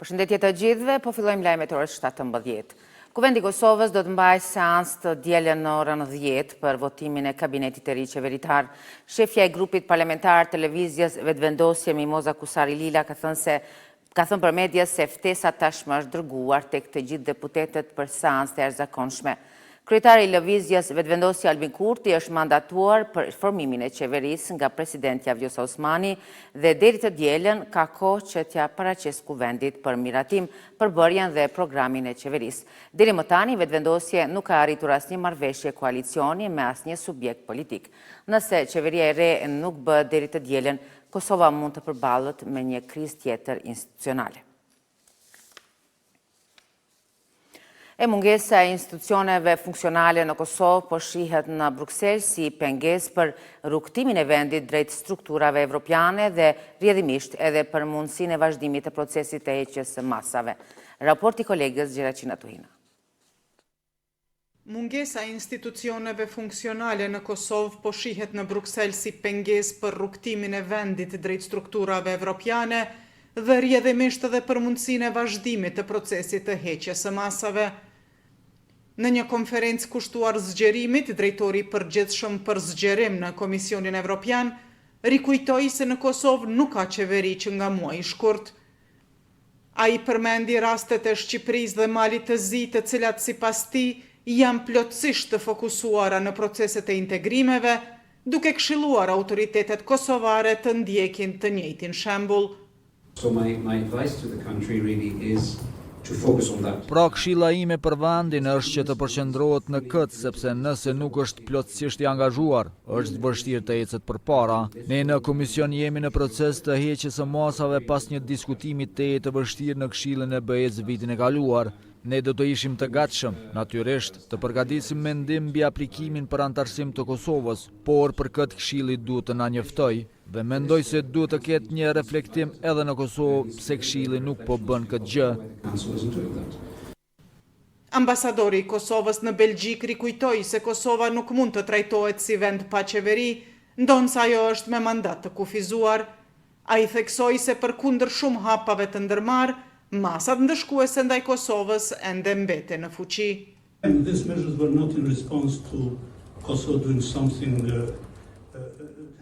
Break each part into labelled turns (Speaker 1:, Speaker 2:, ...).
Speaker 1: Përshëndetje të gjithëve, po fillojmë lajmet orës 17. Kuvendi i Kosovës do të mbajë seancë të dielën në orën 10 për votimin e kabinetit të ri qeveritar. Shefja e grupit parlamentar televizjes Vetëvendosje Mimoza Kusari Lila ka thënë për media se ftesa tashmë është dërguar tek të gjithë deputetët për seancë të jashtëzakonshme. Kryetari i lëvizjes Vetëvendosje Albin Kurti është mandatuar për formimin e qeverisë nga presidentja Vjosa Osmani dhe deri të dielën ka kohë që t'ja paraqesë kuvendit për miratim përbërjen dhe programin e qeverisë. Deri më tani Vetëvendosje nuk ka arritur asnjë marrëveshje koalicioni me asnjë subjekt politik. Nëse qeveria e re nuk bëhet deri të dielën, Kosova mund të përballet me një krizë tjetër institucionale. E mungesa e institucioneve funksionale në Kosovë po shihet në Bruksel si pengesë për rrugtimin e vendit drejt strukturave evropiane dhe rrjedhimisht edhe për mundësinë e vazhdimit të procesit të heqjes së masave. Raporti kolegës Gjeraqina Tuhina.
Speaker 2: Mungesa e institucioneve funksionale në Kosovë po shihet në Bruksel si pengesë për rrugtimin e vendit drejt strukturave evropiane dhe rrjedhimisht edhe për mundësinë e vazhdimit të procesit të heqjes së masave. Në një konferencë kushtuar zgjerimit, drejtori i përgjithshëm për zgjerim në Komisionin Evropian rikujtoi se në Kosovë nuk ka qeveri që nga muaji i shkurt. Ai përmendi rastet e Shqipërisë dhe Malit të Zi, të cilat sipas tij janë plotësisht të fokusuara në proceset e integrimeve, duke këshilluar autoritetet kosovare të ndjekin të njëjtin shembull.
Speaker 3: So my advice to the country really is to focus on that.
Speaker 4: Pra këshilla ime për vendin është që të përqendrohet në këtë, sepse nëse nuk është plotësisht i angazhuar, është vështirë të ecet përpara. Ne në komision jemi në proces të heqjes së masave pas një diskutimi të vështirë në Këshillin e BE-s vitin e kaluar. Ne do të ishim të gatshëm, natyrisht, të përgatisim mendim mbi aplikimin për antarësim të Kosovës, por për këtë Këshilli duhet të na njoftoj dhe mendoj se duhet të ketë një reflektim edhe në Kosovë pse Këshilli nuk po bën këtë gjë.
Speaker 2: Ambasadori i Kosovës në Belgjik rikujtoi se Kosova nuk mund të trajtohet si vend pa qeveri, ndonse ajo është me mandat të kufizuar. Ai theksoi se përkundër shumë hapave të ndërmarrë, masat ndëshkuese ndaj Kosovës ende mbeten në fuqi.
Speaker 5: These measures were not in response to Kosovo doing something.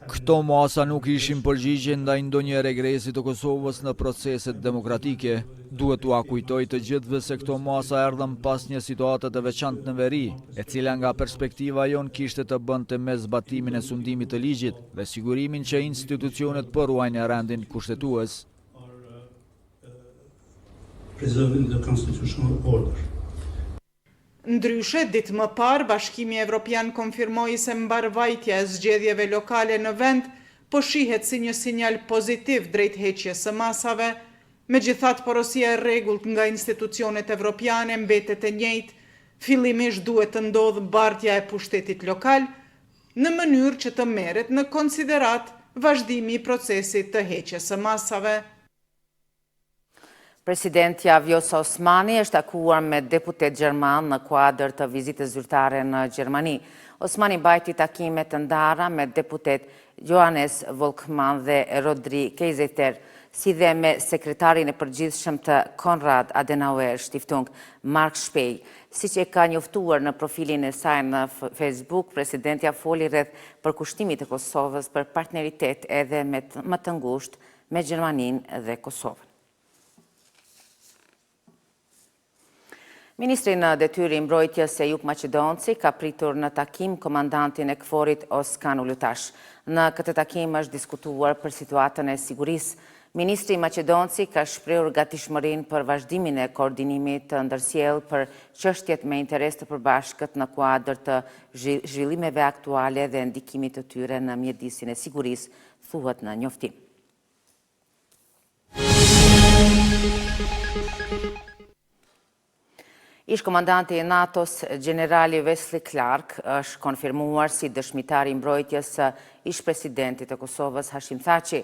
Speaker 4: Këto masa nuk ishin përgjigje ndaj ndonjë regresi të Kosovës në proceset demokratike. Duhet t'u kujtoj të gjithëve se këto masa erdhën pas një situate të veçantë në veri, e cila nga perspektiva jon kishte të bënte me zbatimin e sundimit të ligjit dhe sigurimin që institucionet përruajnë rendin kushtetues.
Speaker 5: Preserving the constitutional order.
Speaker 2: Ndryshe, ditë më parë, Bashkimi Evropian konfirmoi se mbarvajtja e zgjedhjeve lokale në vend po shihet si një sinjal pozitiv drejt heqjes së masave, megjithatë porosia e rregullt nga institucionet evropiane mbetet e njëjtë, fillimisht duhet të ndodhë bartja e pushtetit lokal, në mënyrë që të merret në konsiderat vazhdimi i procesit të heqjes së masave.
Speaker 1: Presidentja Vjosa Osmani është takuar me deputet gjerman në kuadër të vizitës zyrtare në Gjermani. Osmani mbajti takime të ndara me deputet Johannes Volkmann dhe Rodri Keizeter, si dhe me sekretarin e përgjithshëm të Konrad Adenauer Stiftung, Mark Spey. Siç e ka njoftuar në profilin e saj në Facebook, presidentja foli rreth përkushtimit të Kosovës për partneritet edhe më të ngushtë me Gjermaninë dhe Kosovën. Ministri në detyrë i mbrojtjes Ejup Maqedonci ka pritur në takim komandantin e KFOR-it Oskan Ulutash. Në këtë takim është diskutuar për situatën e sigurisë. Ministri Maqedonci ka shprehur gatishmërinë për vazhdimin e koordinimit të ndërsjellë për çështjet me interes të përbashkët në kuadër të zhvillimeve aktuale dhe ndikimit të tyre në mjedisin e sigurisë, thuhet në njoftim. Ish komandanti i NATO-s, generali Wesley Clark, është konfirmuar si dëshmitari i mbrojtjes së ish presidentit të Kosovës, Hashim Thaçi.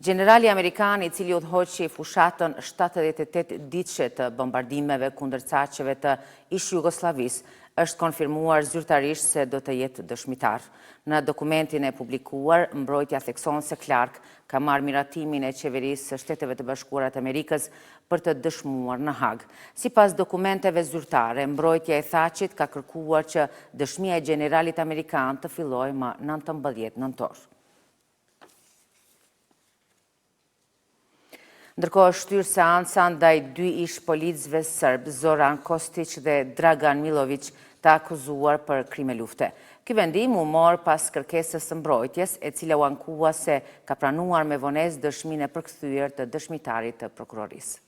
Speaker 1: Generali amerikan, i cili udhëhoqi fushatën 78 ditëshe të bombardimeve kundër Thaçeve të ish Jugosllavisë, është konfirmuar zyrtarisht se do të jetë dëshmitar. Në dokumentin e publikuar, mbrojtja thekson se Clark ka marrë miratimin e qeverisë së Shteteve të Bashkuara të Amerikës për të dëshmuar në Hag. Sipas dokumenteve zyrtare, mbrojtja e Thaqit ka kërkuar që dëshmia e generalit amerikan të fillojë më 19 nëntor. Ndërkohë shtyrë seanca ndaj dy ish policëve serb, Zoran Kostić dhe Dragan Milović, të akuzuar për krime lufte. Ky vendim u mor pas kërkesës së mbrojtjes, e cila u ankua se ka pranuar me vonesë dëshminë e përkthyer të dëshmitarit të prokurorisë.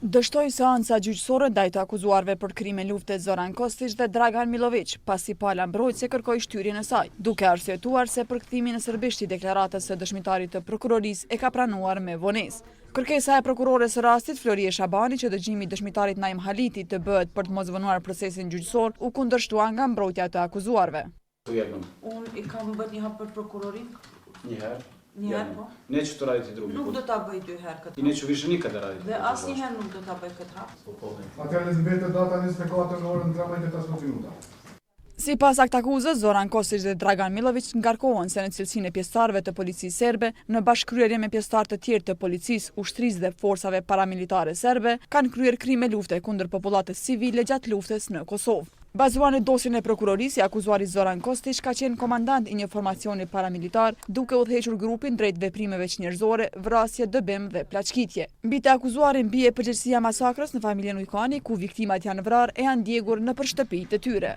Speaker 6: Dështoi seanca gjyqësore ndaj të akuzuarve për krime lufte Zoran Kostić dhe Dragan Milović, pasi pala mbrojtëse kërkoi shtyrjen e saj, duke arsyetuar se përkthimin në serbisht i deklaratës së dëshmitarit të prokurorisë e ka pranuar me vonesë. Kërkesa e prokurores së rastit, Florie Shabani, që dëgjimi i dëshmitarit Naim Haliti të bëhet për të mos vonuar procesin gjyqësor, u kundërshtua nga mbrojtja e të akuzuarve.
Speaker 7: Unë i kam bërë një hap për prokurorin?
Speaker 8: Një herë.
Speaker 7: Një herë, po?
Speaker 8: Neću to raditi drugi put.
Speaker 7: Nuk do ta bëj 2 herë këtë hap.
Speaker 8: I neću više nikada raditi.
Speaker 7: Dhe asnjëherë nuk do ta bëj këtë hap.
Speaker 5: Atëherë zbetet data 24 në orën 13:15 minuta.
Speaker 6: Sipas aktakuzës, Zoran Kostić dhe Dragan Milović ngarkohen se në cilësinë e pjesëtarëve të policisë serbe, në bashkëkryerje me pjesëtarë të tjerë të policisë, ushtrisë dhe forcave paramilitare serbe, kanë kryer krime lufte kundër popullatës civile gjatë luftës në Kosovë. Bazuar në dosjen e prokurorisë, akuzuari Zoran Kostić ka qenë komandant i një formacioni paramilitar, duke udhëhequr grupin drejt veprimeve njerëzore, vrasje, dëbim dhe plaçkitje. Mbi të akuzuarin bie përgjegjësia masakrës në familjen Ujkani, ku viktimat janë vrarë e janë ndjegur nëpër shtëpitë e tyre.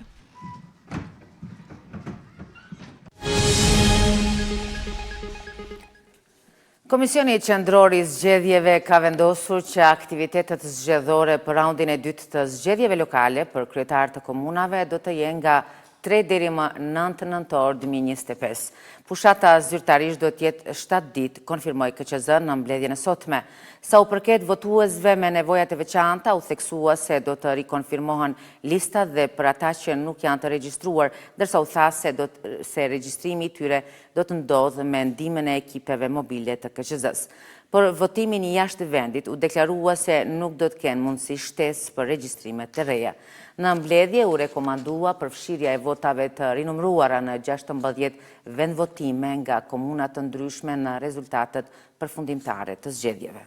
Speaker 1: Komisioni Qendror i Zgjedhjeve ka vendosur që aktivitetet zgjedhore për raundin e dytë të zgjedhjeve lokale për kryetarë të komunave do të jenë nga 3 deri më 9 nëntor 2025. Fushata zyrtarisht do të jetë 7 ditë, konfirmoi KQZ në mbledhjen e sotme. Sa u përket votuesve me nevojat e veçanta, u theksua se do të rikonfirmohen listat dhe për ata që nuk janë të regjistruar, ndërsa u tha se regjistrimi i tyre do të ndodhë me ndihmën e ekipeve mobile të KQZ-s. Por votimin i jashtë vendit u deklarua se nuk do të kenë mundësi shtesë për regjistrimet të reja. Në mbledhje u rekomandua përfshirja e votave të rinumruara në 16 vendvotime nga komuna të ndryshme në rezultatet përfundimtare të zgjedhjeve.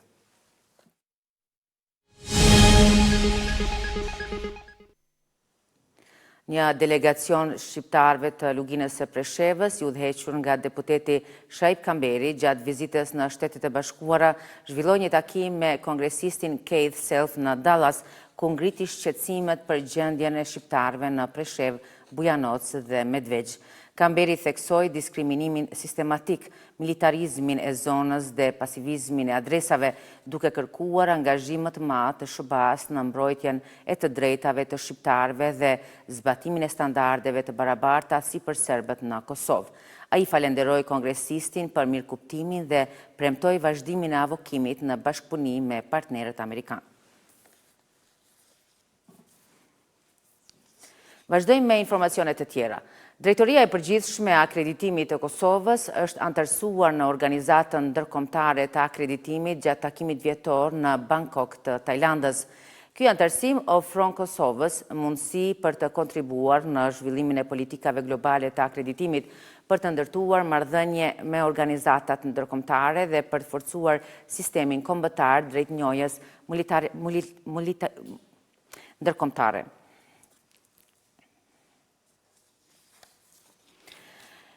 Speaker 1: Një delegacion shqiptarëve të luginës së Preshevës, i udhëhequr nga deputeti Shaib Kamberi gjatë vizitës në Shtetet e Bashkuara, zhvilloi një takim me kongresistin Keith Self në Dallas, ku ngriti shqetësimet për gjendjen e shqiptarëve në Preshev, Bujanoc dhe Medvegjë. Kamberi theksoi diskriminimin sistematik, militarizmin e zonës dhe pasivizmin e adresave, duke kërkuar angazhim të madh të SHBA-s në mbrojtjen e të drejtave të shqiptarëve dhe zbatimin e standardeve të barabarta si për serbët në Kosovë. Ai falenderoi kongresistin për mirëkuptimin dhe premtoi vazhdimin e avokimit në bashkëpunim me partnerët amerikanë. Vazhdojmë me informacionet të tjera. Drejtoria e përgjithshme e akreditimit të Kosovës është anëtarësuar në organizatën ndërkombëtare të akreditimit gjatë takimit vjetor në Bangkok të Tajlandës. Ky anëtarësim ofron Kosovës mundësi për të kontribuar në zhvillimin e politikave globale të akreditimit, për të ndërtuar marrëdhënie me organizatat ndërkombëtare dhe për të forcuar sistemin kombëtar drejt njohjes ndërkombëtare.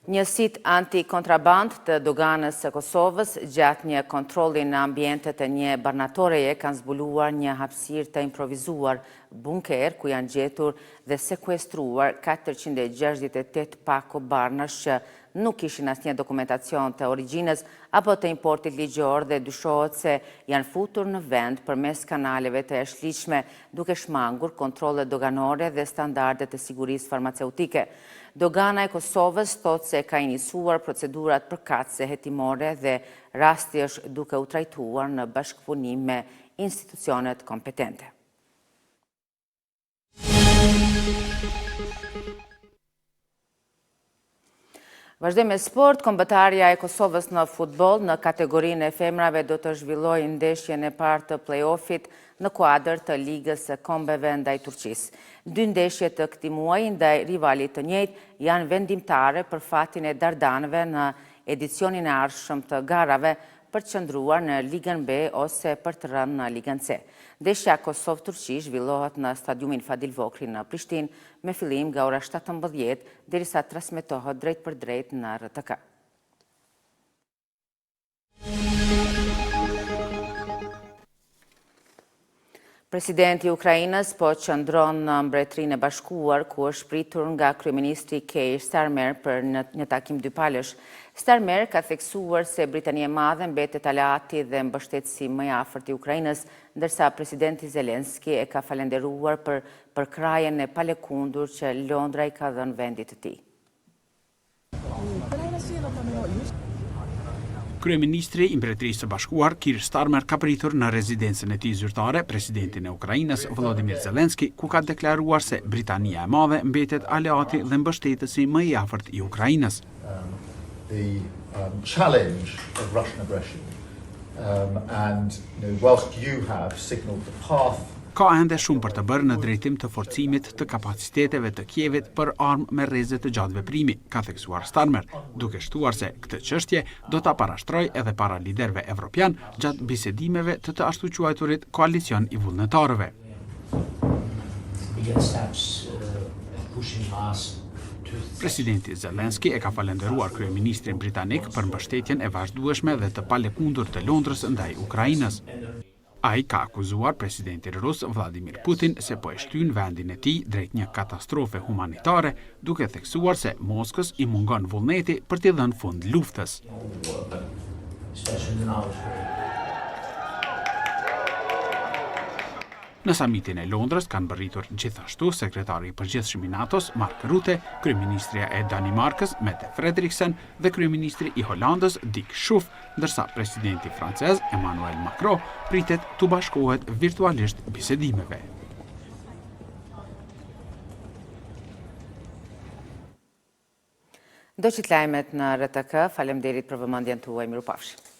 Speaker 1: Njësitë anti-kontraband të doganës së Kosovës gjatë një kontrolli në ambientet e një barnatoreje kanë zbuluar një hapësirë të improvizuar bunker ku janë gjetur dhe sekuestruar 468 pako barnash që nuk kishin asnjë dokumentacion të origjinës apo të importit ligjor dhe dyshohet se janë futur në vend përmes kanaleve të jashtëligjshme duke shmangur kontrollet doganore dhe standardet e sigurisë farmaceutike. Dogana e Kosovës thotë se ka iniciuar procedurat përkatëse hetimore dhe rasti është duke u trajtuar në bashkëpunim me institucionet kompetente. Vazhdojmë me sport, kombëtarja e Kosovës në futboll në kategorinë e femrave do të zhvillojë ndeshjen e parë të play-offit në kuadër të Ligës së Kombeve ndaj Turqisë. 2 ndeshje të këtij muaji ndaj rivalit të njëjtë janë vendimtare për fatin e Dardanëve në edicionin e ardhshëm të garave për të qëndruar në Ligën B ose për të rënë në Ligën C. Ndeshja Kosovë-Turqi zhvillohet në stadiumin Fadil Vokri në Prishtinë me fillim nga ora 17 derisa transmetohet drejt për drejt në RTK. Presidenti i Ukrainës po qëndron në Mbretërinë e Bashkuar, ku është pritur nga kryeministri Keir Starmer për një takim dypalësh. Starmer ka theksuar se Britania e Madhe mbetet aleati dhe mbështetësi më i afërt i Ukrainës, ndërsa presidenti Zelenski e ka falenderuar për krajen e palekundur që Londra i ka dhënë vendit të tij.
Speaker 9: Kryeministri i Mbretërisë së Bashkuar, Keir Starmer, ka pritur në rezidencën e tij zyrtare presidentin e Ukrainës, Volodymyr Zelensky, ku ka deklaruar se Britania e Madhe mbetet aleati dhe mbështetësi më i afërt i Ukrainës.
Speaker 10: The challenge of Russian aggression, and whilst you have signalled the path.
Speaker 9: Ka ende shumë për të bërë në drejtim të forcimit të kapaciteteve të Kievit për armë me rreze të gjatë veprimi, ka theksuar Starmer, duke shtuar se këtë çështje do ta parashtroj edhe para liderëve evropian gjatë bisedimeve të ashtu quajturit koalicion i vullnetarëve. Presidenti Zelensky e ka falenderuar kryeministrin britanik për mbështetjen e vazhdueshme dhe të palekundur të Londrës ndaj Ukrainës. Ai ka akuzuar presidentin rus Vladimir Putin se po e shtyn vendin e tij drejt një katastrofe humanitare, duke theksuar se Moskës i mungon vullneti për t'i dhënë fund luftës. Në samitin e Londrës kanë bërritur gjithashtu sekretari i përgjithshëm i NATO-s Mark Rutte, kryeministria e Danimarkës Mette Frederiksen dhe kryeministri i Holandës Dick Schoof, ndërsa presidenti francez Emmanuel Macron pritet të bashkohet virtualisht bisedimeve.
Speaker 1: Do qit lajmet në RTK, faleminderit për vëmendjen tuaj, mirupafshim.